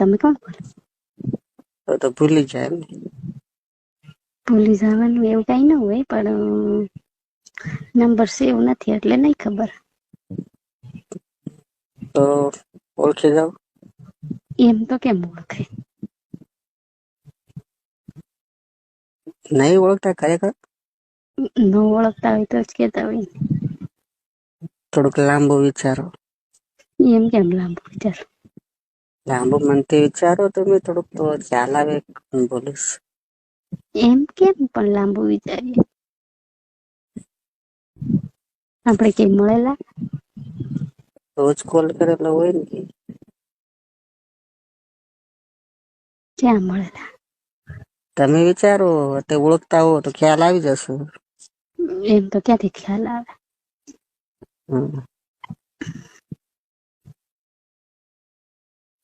તમે કોણ બોલો? તો ભૂલી જાય એમ ને. ભૂલી જવાનું એવું કઈ ન હોય, પણ નંબર સેવ નથી એટલે નહીં ખબર. તો ઓળખી જાવ. એમ તો કેમ ઓળખાય? નહીં ઓળખતા ખરેખર? ન ઓળખતા હોય તો જ કેતા હોય. થોડુંક લાંબુ વિચારો. એમ કેમ લાંબુ વિચારો? લાંબુ મનથી વિચારો તમે, થોડુંક તો ખ્યાલ આવે બોલીશ. એમ કેમ પણ લાંબુ વિચારીએ? આપણે કઈ મળેલા? રોજ કોલ કરેલો હોય ને. ક્યાં મળેલા? તમે વિચારો, તે ઓળખતા હો તો ખ્યાલ આવી જશે. એમ તો ક્યાંથી ખ્યાલ આવે?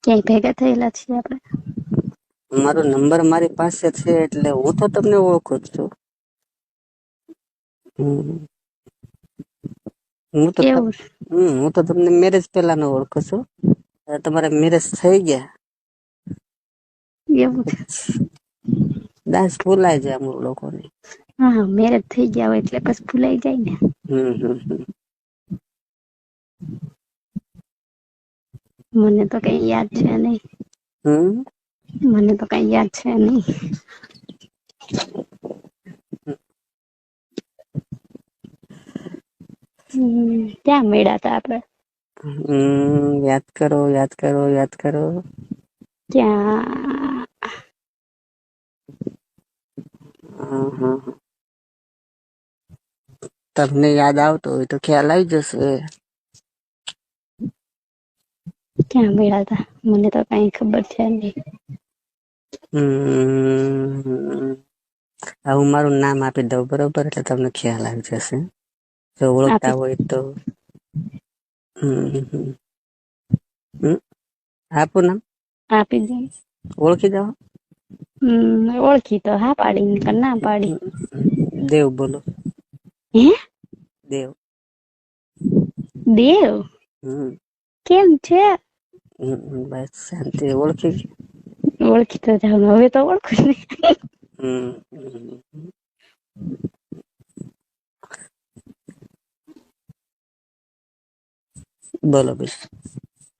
ક્યાંય ભેગા થયેલા છીએ આપણે? મારો નંબર મારી પાસે છે એટલે હું તો તમને ઓળખું જ છું. એવું હું તો તમને મેરેજ પહેલા નો ઓળખું છું. તમારા મેરેજ થઈ ગયા. એવું છે. દાસ ભૂલાય જાય અમુક લોકોને. હા, મેરેજ થઈ ગયા હોય એટલે બસ ભૂલાઈ જાય ને. મને તો કઈ યાદ છે નહીં. મને તો કઈ યાદ છે નહીં. ક્યાં મળ્યા તા આપણે? યાદ કરો, યાદ કરો, યાદ કરો. ક્યાં? તમને યાદ આવતો હોય તો ખ્યાલ આવી જશે. ક્યાં મળ્યા તા? મને તો કઈ ખબર છે નહીં. હું મારું નામ આપી દઉં બરોબર, એટલે તમને ખ્યાલ આવી જશે. જો ઓળખતા હોય તો. આપું નામ? આપી દો. ઓળખી જાઓ. ઓળખી તો હા પાડી, ના પાડી. દેવ બોલો. હે? દેવ. દેવ? કેમ છે? બસ શાંતિ. ઓળખી? ઓળખી તો જાવ, હવે તો ઓળખું ને. બોલો બીજું.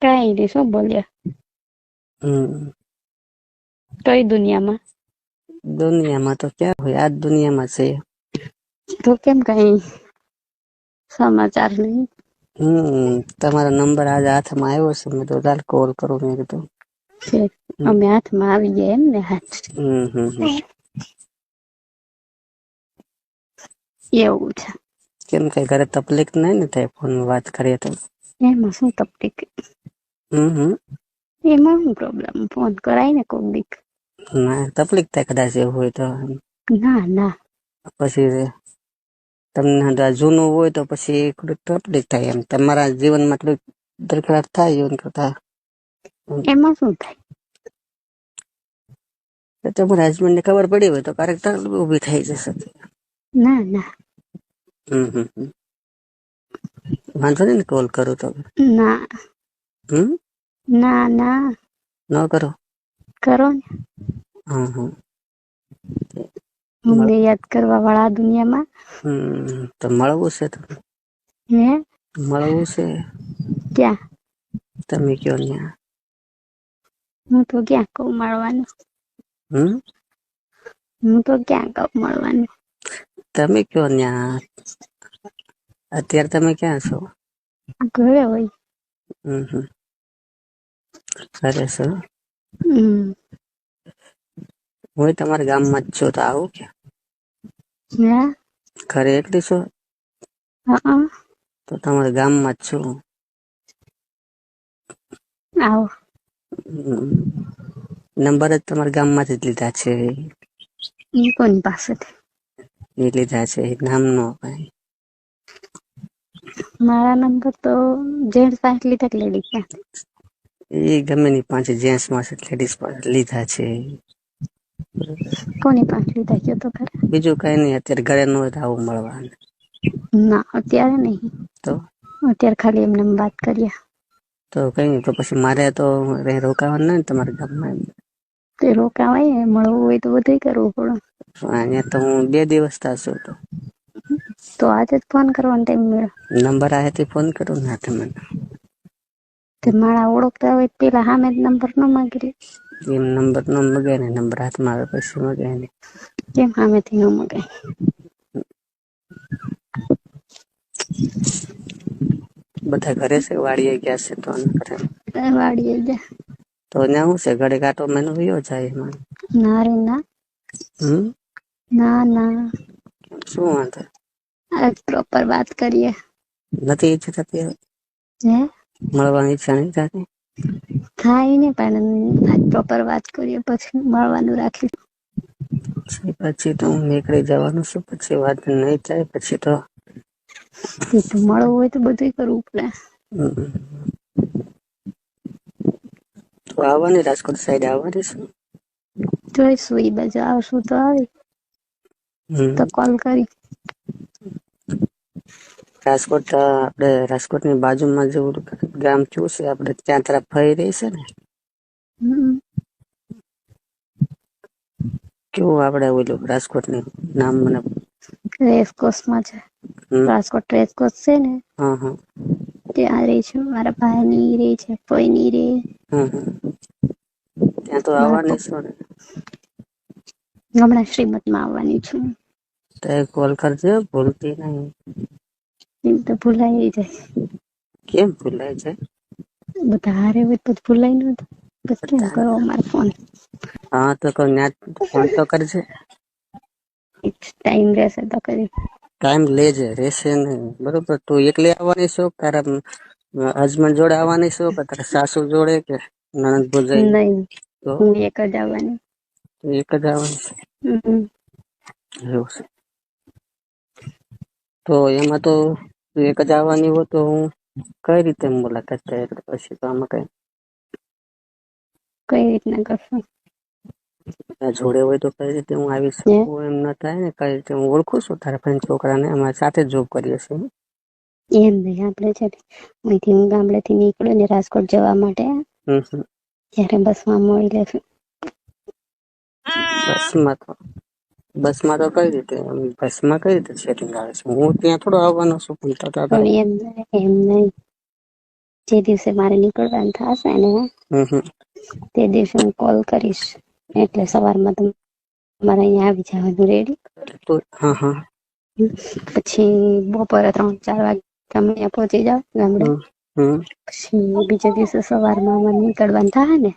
કઈ નઈ, શું બોલ્યા? કઈ દુનિયામાં? દુનિયામાં તો ક્યાં હોય, આજ દુનિયામાં છે. તો કેમ કઈ સમાચાર નહીં? તમારો નંબર આજે હાથમાં આવ્યો છે, મેં તો ચાલ કોલ કરું, મેં કીધું. અમે હાથમાં આવી ગયા એમ ને? હાથ એવું છે. કેમ કઈ ઘરે તકલીફ નહીં ને થાય ફોનમાં વાત કરીએ તો? એમાં શું તકલીફ? એમાં શું પ્રોબ્લેમ? ફોન કરાય ને કોક દીક. ના, તકલીફ થાય કદાચ એવું હોય તો. ના ના. પછી તમને જૂનું હોય તો પછી તકલીફ થાય એમ. તમારા જીવનમાં થોડીક દરખડાટ થાય એવું કરતા. એમાં શું થાય? તમારા હસબન્ડને ખબર પડી હોય તો ક્યારેક ઊભી થઈ જશે. ના ના. વાંધો નહીં ને કોલ કરું તો? ના. ના ના. ન કરો? કરો ને. અમને યાદ કરવા વાળા દુનિયામાં. તો મળવું છે તો. હે? મળવું છે. ક્યાં? તમે કયો ન્યા. હું તો ક્યાં કહું મળવાનું. હું તો ક્યાં કહું મળવાનું. તમે કયો ન્યા. અત્યારે તમે ક્યાં છો? ઘરે હોય. ઘરે છો? હું તમારા ગામમાં જ છું, તો આવું કે? ઘરે એકલી છો? તો તમારા ગામમાં જ છું. આવો. નંબર જ તમારા ગામમાંથી જ લીધા છે. કોની પાસેથી? એ લીધા છે, નામ નો અપાય. મારા નંબર તો જેન્ટ્સ પાસે લીધા કે લેડીઝ પાસે? એ ગમે ની પાસે, જેન્ટ્સ પાસે લેડીઝ પાસે લીધા છે. કોની પાસે લીધા કયો તો ખરા? બીજું કઈ નઈ, અત્યારે ઘરે ન હોય તો આવું મળવા. ના અત્યારે નહીં. તો અત્યારે ખાલી એમને વાત કરીએ. તો કઈ નહીં, તો પછી મારે તો રોકાવાનું નહીં તમારા ગામમાં. તે રોકાવાય મળવું હોય તો બધું કરવું પડે. અહીંયા તો હું 2 દિવસ થશે તો આજે જ ફોન કરવાનો ટાઈમ મળ્યો. નંબર આવે તે ફોન કરું ને મને. તે મારા ઓળખતા હોય પેલા સામે જ નંબર ન માગી. એમ નંબર ન મગાય ને, નંબર હાથમાં આવે પછી મગાય ને. કેમ સામેથી ન મગાય? બધા ઘરે છે, વાડીએ ગયા છે તો વાડીએ ગયા તો ત્યાં શું છે, ઘડે કાંટો મહિનો વયો જાય એમાં. ના રે ના. ના ના, શું વાંધો? આજ પ્રોપર વાત કરીએ. નથી ઈચ્છા થતી હવે? હે? મળવાની ઈચ્છા નહીં થતી? થાય ને, પણ આજ પ્રોપર વાત કરીએ પછી મળવાનું રાખી. પછી તો હું નીકળી જવાનું છું, પછી વાત નહીં થાય પછી તો મળવું હોય તો બધું કરવું પડે. તો આવવાની રાજકોટ સાઈડ આવવાની છું. જોઈશું એ બાજુ આવશું તો આવી તો કોલ કરી. રાજકોટ આપણે રાજકોટની બાજુમાં જેવું ગામ કયું છે આપણે ત્યાં તરફ ફરી રહી છે ને? કેવું આપણે ઓલું રાજકોટની નામ મને રેસકોર્સમાં છે. રાજકોટ રેસકોર્સ છે ને, ત્યાં રહી છે. મારા ભાઈની રહી છે, ફોઈની રહે. ત્યાં તો આવવાની છો ને? હમણાં શ્રીમતમાં આવવાની છું. તો કોલ કરજો, ભૂલતી નહીં. એમ તો ભૂલાઈ જાય. કેમ ભૂલાય જાય? બધા હારે હોય તો ભૂલાય ન તો પછી કેમ કરો મારો ફોન? હા તો ફોન તો કરજે. ટાઈમ રહેશે તો કરી. ટાઈમ લેજે, રહેશે નહીં બરોબર. તું એકલી આવવાની છો, તારા હસબન્ડ જોડે આવવાની છો કે તારા સાસુ જોડે કે નણંદ ભોજાઈ? નહીં, હું એક જ આવવાની. એક જ આવવાની છે? એવું છે તો એમાં તો એક જ આવવાની હોય તો હું કઈ રીતે મુલાકાત થાય? પછી તો આમાં કઈ રીતના કરશું? જોડે હોય તો કઈ રીતે હું આવી શકું? એમ ના થાય ને. કઈ રીતે હું ઓળખું છું તારા ફ્રેન્ડ છોકરાને, અમારી સાથે જોબ કરીએ છીએ. એમ નહીં, આપણે છે અહીંથી હું ગામડેથી નીકળ્યું ને રાજકોટ જવા માટે, ત્યારે બસમાં મળી લેશું. બસમાં તો કઈ રીતે? બસમાં કઈ રીતે સેટિંગ આવે છે? હું ત્યાં થોડો આવવાનો છું. પણ એમ નહીં, જે દિવસે મારે નીકળવાનું થશે ને તે દિવસે હું કોલ કરીશ, એટલે સવારમાં તમારે અહીંયા આવી જવાનું રેડી. પછી બપોરે 3-4 વાગે તમે અહીંયા પહોંચી જાઓ ગામડે. પછી બીજા દિવસે સવારમાં મને નીકળવાનું થાય ને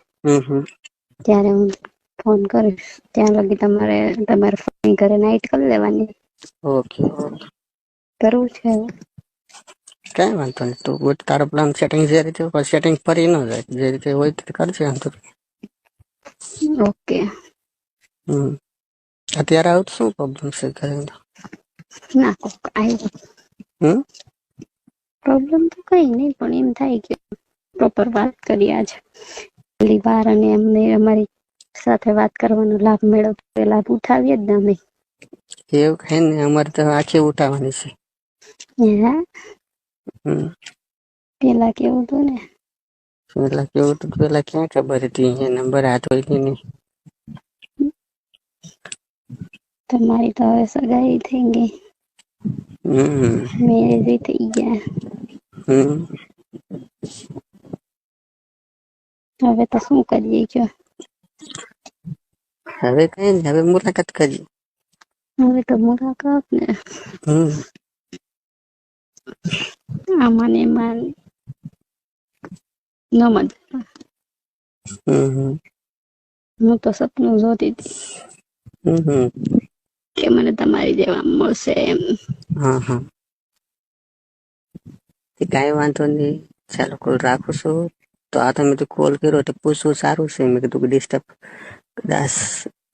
ત્યારે હું ફોન કરીશ. ત્યાં લગી તમારે ફોન ઘરે નાઈટ કરી લેવાની. ઓકે. કરવું છે? કઈ વાંધો નહીં. તું તારો પ્લાન સેટિંગ જે રીતે સેટિંગ ફરી ન જાય, જે રીતે હોય તે કરશે. ઓકે. અત્યારે આવું તો શું પ્રોબ્લેમ છે ઘરે? ના કોક આવ્યો. પ્રોબ્લેમ તો કઈ નહીં, પણ એમ થાય કે પ્રોપર વાત કરી આજ પહેલી વાર, અને એમને અમારી સાથે વાત કરવાનો લાભ મેળવતો લાભ ઉઠાવીએ જ ને અમે. એવું કઈ ને, અમારે તો આખી ઉઠાવવાની છે. પેલા કેવું હતું ને? પેલા ક્યાં ખબર હતી? નંબર હાથ હોય કે નહીં. તમારી તો હવે સગાઈ થઈ ગઈ, મેરેજ થઈ ગયા. હવે તો શું કરીએ? જો હવે કઈ નહીં, હવે મુલાકાત કરીએ. હવે તો મુલાકાત ને આમાં ને એમાં ન મજા. હું તો સપનું જોતી હતી કે મને તમારી જેવા મળશે એમ. કઈ વાંધો નહીં, ચાલો કોલ રાખું છું. તો આ તમે તો કોલ કર્યો એટલે પૂછવું સારું છે. મેં કીધું કે ડિસ્ટર્બ કદાચ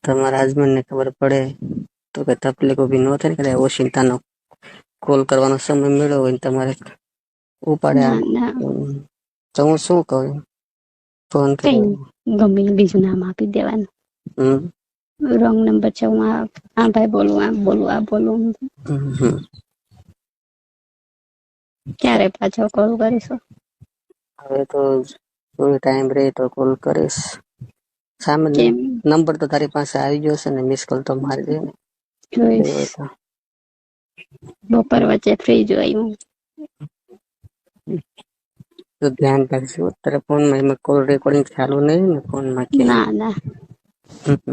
તમારા હસબન્ડને ખબર પડે તો કે તકલીફ ઉભી ન થાય ને. કદાચ ઓશિંતાનો કોલ કરવાનો સમય મળ્યો હોય તમારે ઉપાડ્યા તો હું શું કહું? ફોન કરી ગમે બીજું નામ આપી દેવાનું. રોંગ નંબર છે, હું આ ભાઈ બોલું, આ બોલું, આ બોલું. ક્યારે પાછો કોલ કરીશું? હવે તો કોઈ ટાઈમ રહે તો કોલ કરીશ. સામે કેમ નંબર તો તારી પાસે આવી ગયો છે ને, મિસ કોલ તો મારજે ને. જોઈશ. હોય તો બપોર વચ્ચે ફ્રી જોઈ તો ધ્યાન રાખજો. તારા ફોનમાં એમાં કોલ રેકોર્ડિંગ ચાલુ નહીં ને ફોનમાં ના ક્યાંય? ના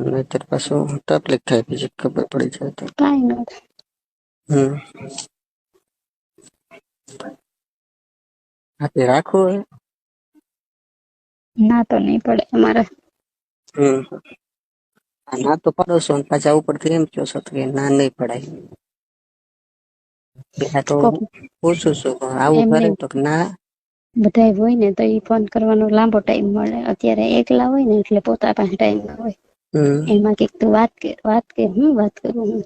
નહીતર પાછું તકલીફ થાય, પછી ખબર પડી જાય તો. કાંઈ નથી. હાથે રાખવું હે? ના તો નહીં પડે અમારે. ના તો પાડો છો ને પાછા ઉપરથી એમ કહો છો કે ના નહીં પડાય. પેલા તો કોક પૂછું છું આવું એમને કરે તો ના. બધાય હોય ને તો ઈ ફોન કરવાનો લાંબો ટાઈમ મળે. અત્યારે એકલા હોય ને એટલે પોતા પાસે ટાઈમ ના હોય. એમાં કઈક તું વાત કર હું વાત કરું હું.